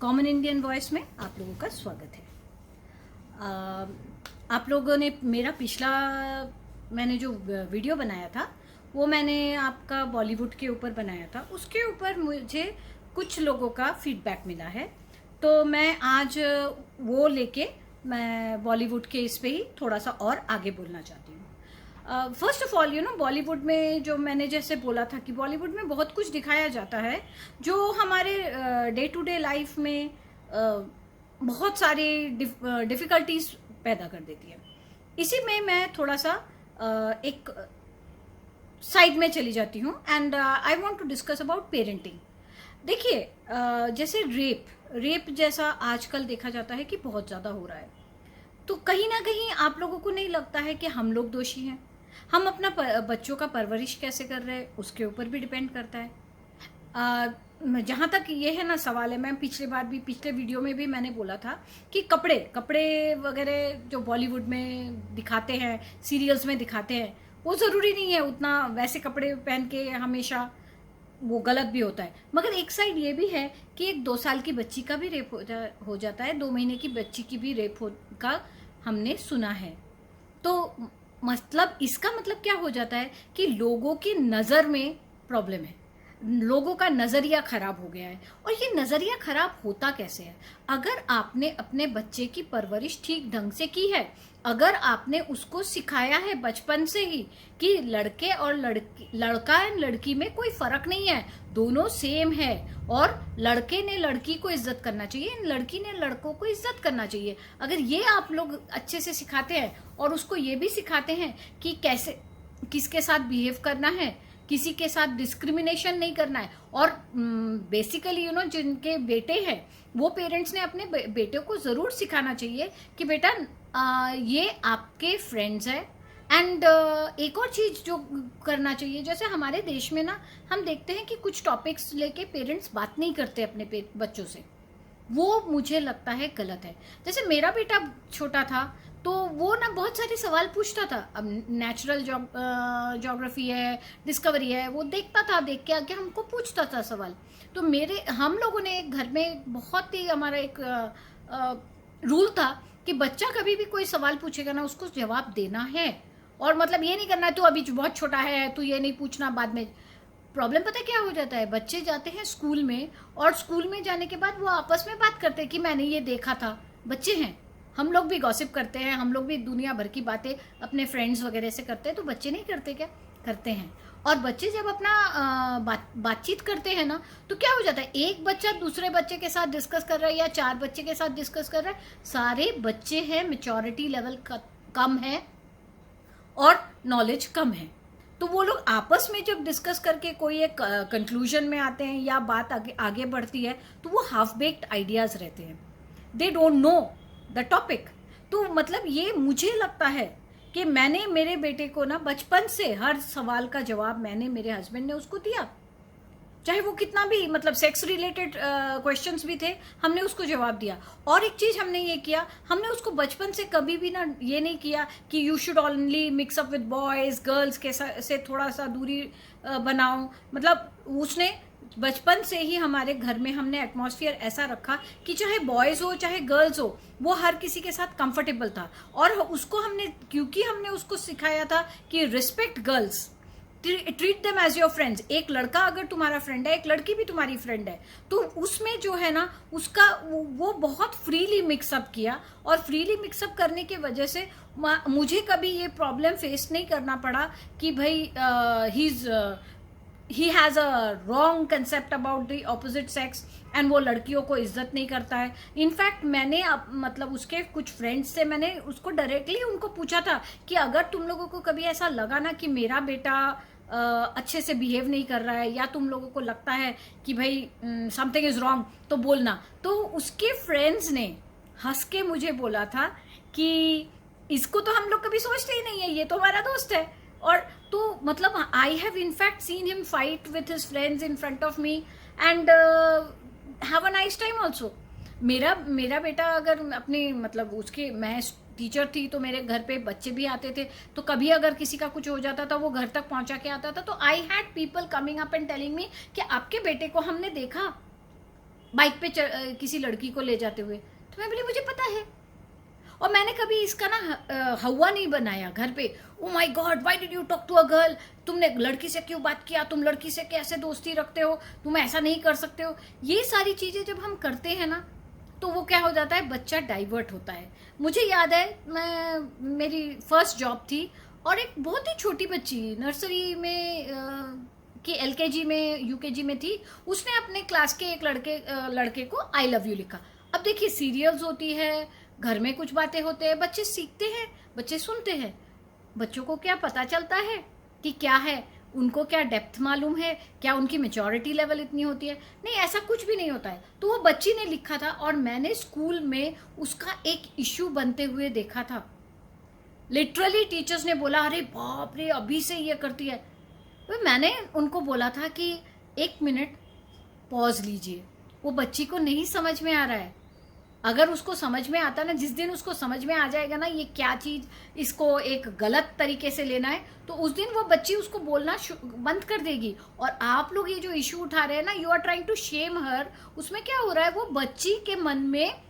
Common Indian voice में आप लोगों का स्वागत है। आप लोगों ने मेरा पिछला मैंने जो वीडियो बनाया था वो मैंने आपका बॉलीवुड के ऊपर बनाया था, उसके ऊपर मुझे कुछ लोगों का फीडबैक मिला है, तो मैं आज वो लेके मैं बॉलीवुड के इस पे ही थोड़ा सा और आगे बोलना चाहती हूँ। फर्स्ट ऑफ ऑल बॉलीवुड में जो मैंने जैसे बोला था कि बॉलीवुड में बहुत कुछ दिखाया जाता है जो हमारे डे टू डे लाइफ में बहुत सारी डिफ़िकल्टीज पैदा कर देती है। इसी में मैं थोड़ा सा एक साइड में चली जाती हूँ and I want to discuss about parenting. देखिए, जैसे रेप जैसा आजकल देखा जाता है कि बहुत ज़्यादा हो रहा है, तो कहीं ना कहीं आप लोगों को नहीं लगता है कि हम लोग दोषी हैं? हम अपना बच्चों का परवरिश कैसे कर रहे हैं उसके ऊपर भी डिपेंड करता है। जहाँ तक ये है ना सवाल है, मैं पिछले वीडियो में भी मैंने बोला था कि कपड़े वगैरह जो बॉलीवुड में दिखाते हैं, सीरियल्स में दिखाते हैं, वो ज़रूरी नहीं है उतना वैसे कपड़े पहन के हमेशा, वो गलत भी होता है। मगर एक साइड ये भी है कि एक 2 साल की बच्ची का भी रेप हो जाता है, 2 महीने की बच्ची की भी रेप का हमने सुना है। तो मतलब इसका मतलब क्या हो जाता है कि लोगों की नज़र में प्रॉब्लम है, लोगों का नज़रिया खराब हो गया है। और ये नज़रिया खराब होता कैसे है? अगर आपने अपने बच्चे की परवरिश ठीक ढंग से की है, अगर आपने उसको सिखाया है बचपन से ही कि लड़के और लड़का एंड लड़की में कोई फर्क नहीं है, दोनों सेम है, और लड़के ने लड़की को इज्जत करना चाहिए, लड़की ने लड़कों को इज्जत करना चाहिए, अगर ये आप लोग अच्छे से सिखाते हैं और उसको ये भी सिखाते हैं कि कैसे किसके साथ बिहेव करना है, किसी के साथ डिस्क्रिमिनेशन नहीं करना है, और बेसिकली जिनके बेटे हैं वो पेरेंट्स ने अपने बेटे को ज़रूर सिखाना चाहिए कि बेटा ये आपके फ्रेंड्स हैं। एंड एक और चीज़ जो करना चाहिए, जैसे हमारे देश में ना हम देखते हैं कि कुछ टॉपिक्स लेके पेरेंट्स बात नहीं करते अपने बच्चों से, वो मुझे लगता है गलत है। जैसे मेरा बेटा छोटा था तो वो ना बहुत सारे सवाल पूछता था। अब नेचुरल ज्योग्राफी है, डिस्कवरी है, वो देखता था, देख के आके हमको पूछता था सवाल। तो हम लोगों ने घर में बहुत ही हमारा एक रूल था कि बच्चा कभी भी कोई सवाल पूछेगा ना उसको जवाब देना है, और मतलब ये नहीं करना है तू अभी बहुत छोटा है तू ये नहीं पूछना बाद में। प्रॉब्लम पता है क्या हो जाता है? बच्चे जाते हैं स्कूल में, और स्कूल में जाने के बाद वो आपस में बात करते हैं कि मैंने ये देखा था। बच्चे हैं, हम लोग भी गॉसिप करते हैं, हम लोग भी दुनिया भर की बातें अपने फ्रेंड्स वगैरह से करते हैं, तो बच्चे नहीं करते क्या? करते हैं। और बच्चे जब अपना बातचीत करते हैं ना, तो क्या हो जाता है, एक बच्चा दूसरे बच्चे के साथ डिस्कस कर रहा है या 4 बच्चे के साथ डिस्कस कर रहा है, सारे बच्चे हैं, मैच्योरिटी लेवल कम है और नॉलेज कम है, तो वो लोग आपस में जब डिस्कस करके कोई एक कंक्लूजन में आते हैं या बात आगे बढ़ती है, तो वो हाफ बेक्ड आइडियाज़ रहते हैं, they don't know the topic. तो मतलब ये मुझे लगता है कि मैंने मेरे बेटे को ना बचपन से हर सवाल का जवाब मैंने, मेरे हस्बैंड ने उसको दिया, चाहे वो कितना भी मतलब सेक्स रिलेटेड क्वेश्चंस भी थे, हमने उसको जवाब दिया। और एक चीज़ हमने ये किया, हमने उसको बचपन से कभी भी ना ये नहीं किया कि you should only mix up with boys, girls के से थोड़ा सा दूरी बनाओ। मतलब उसने बचपन से ही हमारे घर में हमने एटमॉस्फेयर ऐसा रखा कि चाहे बॉयज़ हो चाहे गर्ल्स हो, वो हर किसी के साथ कंफर्टेबल था। और उसको क्योंकि हमने उसको सिखाया था कि respect girls, treat them as your friends. एक लड़का अगर तुम्हारा फ्रेंड है, एक लड़की भी तुम्हारी फ्रेंड है, तो उसमें जो है ना उसका वो बहुत फ्रीली मिक्सअप किया, और फ्रीली मिक्सअप करने की वजह से मुझे कभी ये प्रॉब्लम फेस नहीं करना पड़ा कि भाई he has a wrong concept about the opposite sex and वो लड़कियों को इज्जत नहीं करता है। इनफैक्ट मैंने मतलब उसके कुछ फ्रेंड्स से मैंने उसको डायरेक्टली उनको पूछा था कि अगर तुम लोगों को कभी ऐसा लगा ना कि मेरा बेटा अच्छे से बिहेव नहीं कर रहा है, या तुम लोगों को लगता है कि भाई समथिंग इज रॉन्ग, तो बोलना। तो उसके फ्रेंड्स ने हंस के मुझे बोला था कि इसको तो हम लोग कभी सोचते ही नहीं है, ये तो हमारा दोस्त है। और तो मतलब I have in fact seen him fight with his friends in front of me and have a nice time also. मेरा बेटा अगर अपने मतलब उसके, मैं टीचर थी तो मेरे घर पे बच्चे भी आते थे, तो कभी अगर किसी का कुछ हो जाता था वो घर तक पहुंचा के आता था, तो I had people coming up and telling me कि आपके बेटे को हमने देखा, बाइक पे किसी लड़की को ले जाते हुए, तो मैं बोली मुझे पता है। और मैंने कभी इसका ना हवा नहीं बनाया घर पे, oh my god why did you talk to a girl, तुमने लड़की से क्यों बात किया, तुम लड़की से कैसे दोस्ती रखते हो, तुम ऐसा नहीं कर सकते हो। ये सारी चीजें जब हम करते हैं ना, तो वो क्या हो जाता है, बच्चा डाइवर्ट होता है। मुझे याद है, मेरी फर्स्ट जॉब थी और एक बहुत ही छोटी बच्ची नर्सरी में कि एलकेजी में यूकेजी में थी, उसने अपने क्लास के एक लड़के को आई लव यू लिखा। अब देखिए सीरियल्स होती है, घर में कुछ बातें होते हैं, बच्चे सीखते हैं, बच्चे सुनते हैं, बच्चों को क्या पता चलता है कि क्या है, उनको क्या डेप्थ मालूम है, क्या उनकी मेच्योरिटी लेवल इतनी होती है, नहीं ऐसा कुछ भी नहीं होता है। तो वो बच्ची ने लिखा था और मैंने स्कूल में उसका एक इश्यू बनते हुए देखा था। लिटरली टीचर्स ने बोला अरे बाप रे अभी से ये करती है। तो मैंने उनको बोला था कि एक मिनट पॉज लीजिए, वो बच्ची को नहीं समझ में आ रहा है। अगर उसको समझ में आता ना, जिस दिन उसको समझ में आ जाएगा ना ये क्या चीज इसको एक गलत तरीके से लेना है, तो उस दिन वो बच्ची उसको बोलना बंद कर देगी। और आप लोग ये जो इशू उठा रहे हैं ना, you are trying to shame her, उसमें क्या हो रहा है, वो बच्ची के मन में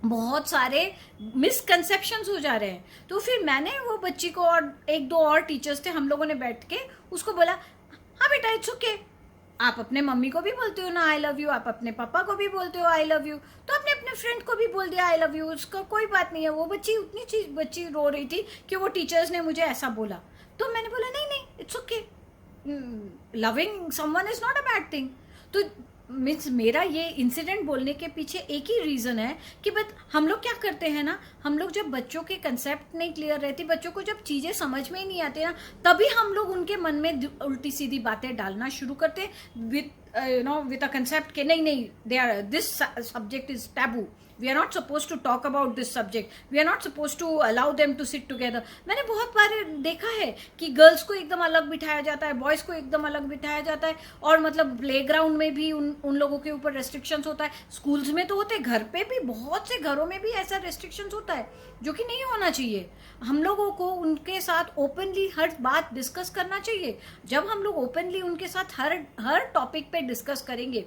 बहुत सारे मिसकंसेप्शंस हो जा रहे हैं। तो फिर मैंने वो बच्ची को और एक दो और टीचर्स थे, हम लोगों ने बैठ के उसको बोला हाँ बेटा इट्स ओके, आप अपने मम्मी को भी बोलते हो ना आई लव यू, आप अपने पापा को भी बोलते हो आई लव यू, तो अपने अपने फ्रेंड को भी बोल दिया आई लव यू, उसका कोई बात नहीं है। वो बच्ची रो रही थी कि वो टीचर्स ने मुझे ऐसा बोला। तो मैंने बोला नहीं नहीं it's okay, loving someone is not a bad thing. तो मीन्स मेरा ये इंसिडेंट बोलने के पीछे एक ही रीज़न है कि बट हम लोग क्या करते हैं ना, हम लोग जब बच्चों के कंसेप्ट नहीं क्लियर रहती, बच्चों को जब चीज़ें समझ में ही नहीं आती ना, तभी हम लोग उनके मन में उल्टी सीधी बातें डालना शुरू करते विद अ कंसेप्ट के नहीं नहीं they are this subject is taboo, we are not supposed to talk about this subject, we are not supposed to allow them to sit together। मैंने बहुत बार देखा है कि गर्ल्स को एकदम अलग बिठाया जाता है, बॉयज़ को एकदम अलग बिठाया जाता है, और मतलब प्लेग्राउंड में भी उन लोगों के ऊपर रेस्ट्रिक्शंस होता है, स्कूल्स में तो होते, घर पे भी बहुत से घरों में भी ऐसा रेस्ट्रिक्शंस होता है जो कि नहीं होना चाहिए। हम लोगों को उनके साथ ओपनली हर बात डिस्कस करना चाहिए। जब हम लोग ओपनली उनके साथ हर टॉपिक पे डिस्कस करेंगे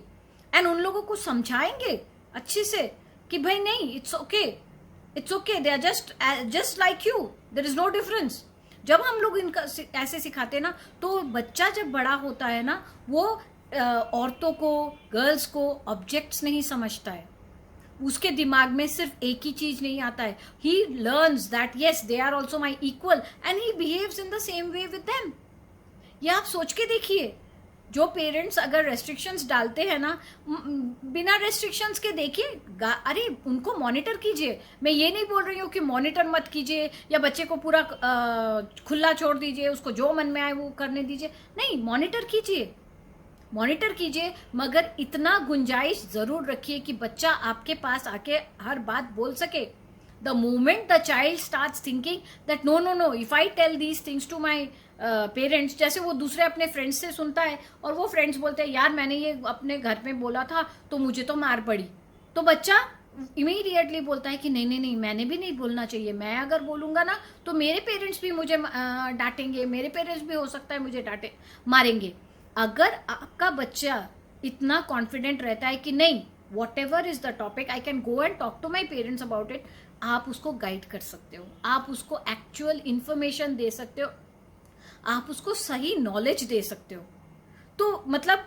एंड उन लोगों को समझाएंगे अच्छे से कि भाई नहीं it's okay they are just like you, there is no difference. जब हम लोग इनका ऐसे सिखाते हैं ना, तो बच्चा जब बड़ा होता है ना, वो औरतों को, गर्ल्स को ऑब्जेक्ट्स नहीं समझता है। उसके दिमाग में सिर्फ एक ही चीज नहीं आता है, he learns that yes they are also my equal and he behaves in the same way with them. ये आप सोच के देखिए, जो पेरेंट्स अगर रेस्ट्रिक्शंस डालते हैं ना, बिना रेस्ट्रिक्शंस के देखिए, अरे उनको मॉनिटर कीजिए। मैं ये नहीं बोल रही हूँ कि मॉनिटर मत कीजिए या बच्चे को पूरा खुला छोड़ दीजिए, उसको जो मन में आए वो करने दीजिए, नहीं मॉनिटर कीजिए, मगर इतना गुंजाइश जरूर रखिए कि बच्चा आपके पास आके हर बात बोल सके। The moment the child starts thinking that no, if I tell these things to my parents, जैसे वो दूसरे अपने फ्रेंड्स से सुनता है और वो फ्रेंड्स बोलते हैं यार मैंने ये अपने घर में बोला था तो मुझे तो मार पड़ी, तो बच्चा इमीडिएटली बोलता है कि नहीं मैंने भी नहीं बोलना चाहिए, मैं अगर बोलूंगा ना तो मेरे पेरेंट्स भी मुझे डांटेंगे, मेरे पेरेंट्स भी हो सकता है मुझे मारेंगे। अगर आपका बच्चा इतना कॉन्फिडेंट रहता है कि नहीं whatever is the topic I can go and talk to my parents about it, आप उसको गाइड कर सकते हो, आप उसको एक्चुअल इंफॉर्मेशन दे सकते हो, आप उसको सही नॉलेज दे सकते हो। तो मतलब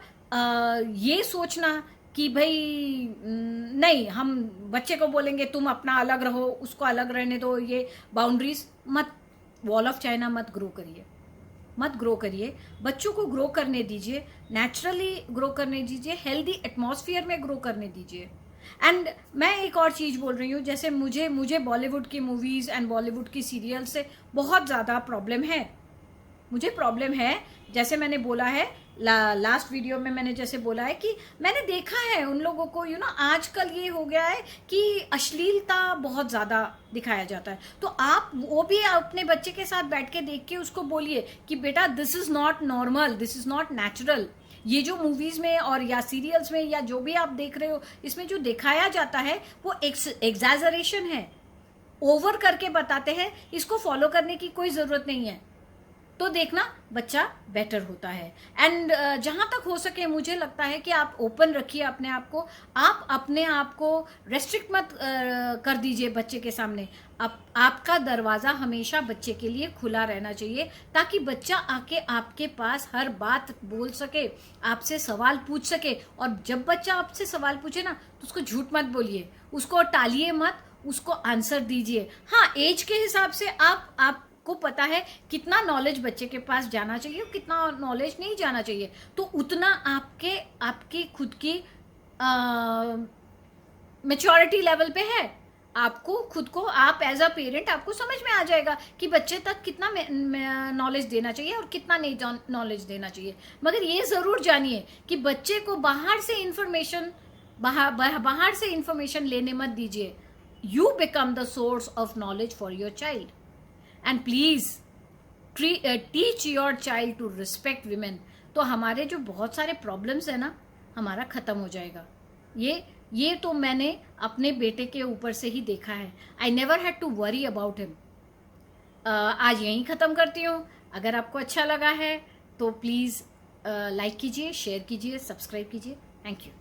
ये सोचना कि भाई नहीं हम बच्चे को बोलेंगे तुम अपना अलग रहो, उसको अलग रहने दो, ये बाउंड्रीज मत, वॉल ऑफ चाइना मत ग्रो करिए। बच्चों को ग्रो करने दीजिए, नेचुरली ग्रो करने दीजिए, हेल्दी एटमॉस्फेयर में ग्रो करने दीजिए। एंड मैं एक और चीज़ बोल रही हूँ, जैसे मुझे बॉलीवुड की मूवीज़ एंड बॉलीवुड की सीरियल से बहुत ज़्यादा प्रॉब्लम है। जैसे मैंने बोला है लास्ट वीडियो में, मैंने जैसे बोला है कि मैंने देखा है उन लोगों को आजकल ये हो गया है कि अश्लीलता बहुत ज़्यादा दिखाया जाता है। तो आप वो भी अपने बच्चे के साथ बैठ के देख के उसको बोलिए कि बेटा this is not normal, this is not natural. ये जो मूवीज़ में और या सीरियल्स में या जो भी आप देख रहे हो, इसमें जो दिखाया जाता है वो एग्जैजरेशन है, ओवर करके बताते हैं, इसको फॉलो करने की कोई ज़रूरत नहीं है। तो देखना बच्चा बेटर होता है। एंड जहाँ तक हो सके मुझे लगता है कि आप ओपन रखिए अपने आप को, आप अपने आप को रेस्ट्रिक्ट मत कर दीजिए बच्चे के सामने। आपका दरवाज़ा हमेशा बच्चे के लिए खुला रहना चाहिए, ताकि बच्चा आके आपके पास हर बात बोल सके, आपसे सवाल पूछ सके। और जब बच्चा आपसे सवाल पूछे ना तो उसको झूठ मत बोलिए, उसको टालिए मत, उसको आंसर दीजिए। हाँ, एज के हिसाब से आपको पता है कितना नॉलेज बच्चे के पास जाना चाहिए, कितना नॉलेज नहीं जाना चाहिए, तो उतना आपके खुद की मैच्योरिटी लेवल पे है। आपको खुद को, आप एज अ पेरेंट आपको समझ में आ जाएगा कि बच्चे तक कितना नॉलेज देना चाहिए और कितना नहीं नॉलेज देना चाहिए। मगर ये ज़रूर जानिए कि बच्चे को बाहर से इंफॉर्मेशन लेने मत दीजिए। You become the source of knowledge for your child. And please teach your child to respect women. तो हमारे जो बहुत सारे प्रॉब्लम्स है ना, हमारा ख़त्म हो जाएगा। ये तो मैंने अपने बेटे के ऊपर से ही देखा है। I never had to worry about him. आज यहीं ख़त्म करती हूँ। अगर आपको अच्छा लगा है तो प्लीज़ लाइक कीजिए, शेयर कीजिए, सब्सक्राइब कीजिए। Thank you.